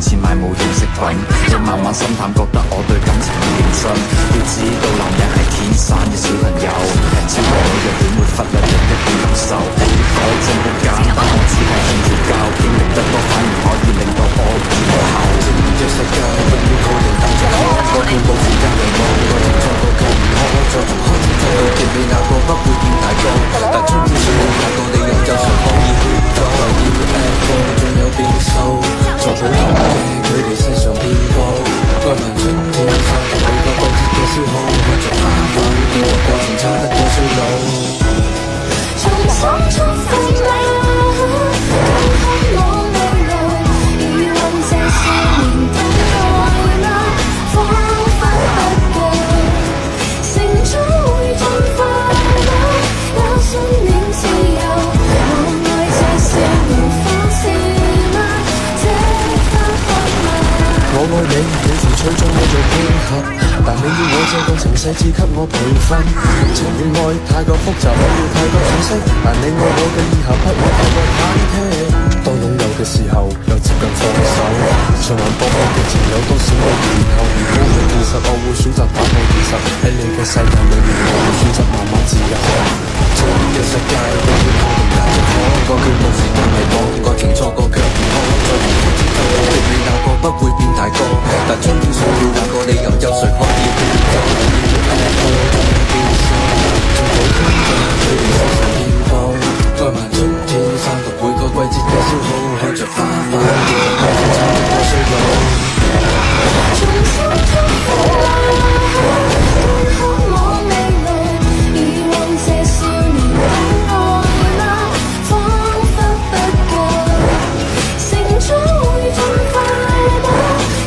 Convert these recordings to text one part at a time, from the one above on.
似買冇用飾品。你慢慢心淡，覺得我對感情唔認真。要知道男人係天生嘅小朋友，超過女嘅點會忽略另一半感受？要改正好簡單，我只係瞓住覺，經歷得多反而可以令到我變好。正面嘅世界不要靠人單着可，我見冇時間嚟望，我停錯個卻唔可，再從開始睇到結尾那個不會變大個，但春天需要那個理由就常可以去咗，要 F4 仲有變數，做好後嘅佢哋身上變高，愛問春天散發每個季節嘅消耗，看着花瓣變和過程差得過衰老。重新出發啦，看看我未來，已混這少年的愛啦，彷彿不夠，成長會進化啦，有信念自由，我愛這少年方式啦，這刻刻啦。我愛你，你情趣中我做配合，但你要我這個情細緻給我培訓。情與愛太過複雜，我要太多信息，但你愛我嘅以後不會太過忐忑。當擁有嘅時候，又接近放手。循環播放嘅情有多少個然後？如果係現實，我會選擇打破現實。喺你嘅世界裏面，我會選擇慢慢自由。正面嘅世界不要靠人單着可，我叫冇時間嚟望，我停錯個腳唔可，再從開始透露結尾那個不會變大個，但春天想要那個理由，有誰可以變到？要 F4 仲有變數，做好空間佢哋身上變步，愛問春天散發每個季節嘅消耗，看着花瓣變和過程差得過衰老。重新出發啦，看看我未來，已混這少年的愛啦，彷彿不夠，成長會進化啦，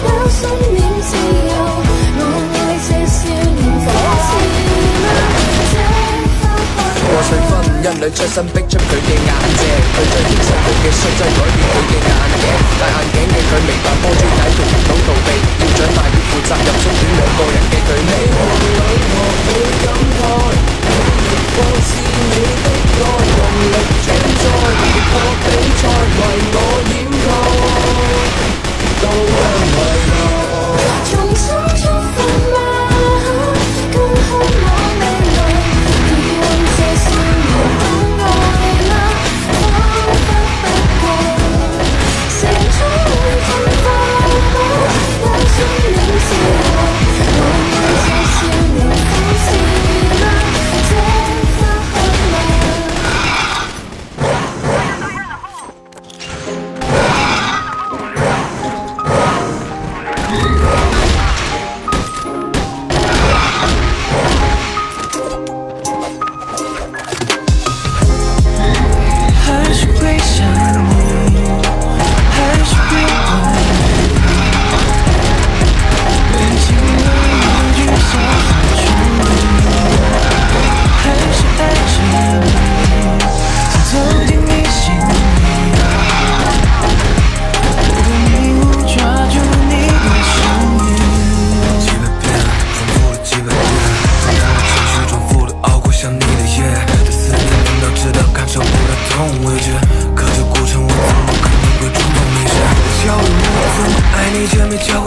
有信念自由，我愛這少年方式啦，這刻刻。過歲婚姻裏出身逼出佢嘅眼睛，佢將現實佢嘅率真改變佢嘅眼鏡，戴眼鏡嘅佢明白波珠解決唔到逃避，要長大要負責任，縮短兩個人嘅距離。望裏我會感慨，光是你的愛用力轉載，越過比賽為我掩蓋，都因為我重新出發啦，跟看我未來，已混這少年的愛啦，彷彿不夠，成長會進化啦，有信念自由，我愛這少年方式啦，這刻刻啦。还是会想你，还是别问，连亲吻一句想放去你，还是爱着你，像曾经迷信你，不得迷雾抓住你的声音。几百遍，重复了几百遍，放大了情绪，重复了熬过想你的夜，这思念听到直到感受不到痛为止，可这过程我怎么可能会装作没事？教了我怎么爱你，却没教会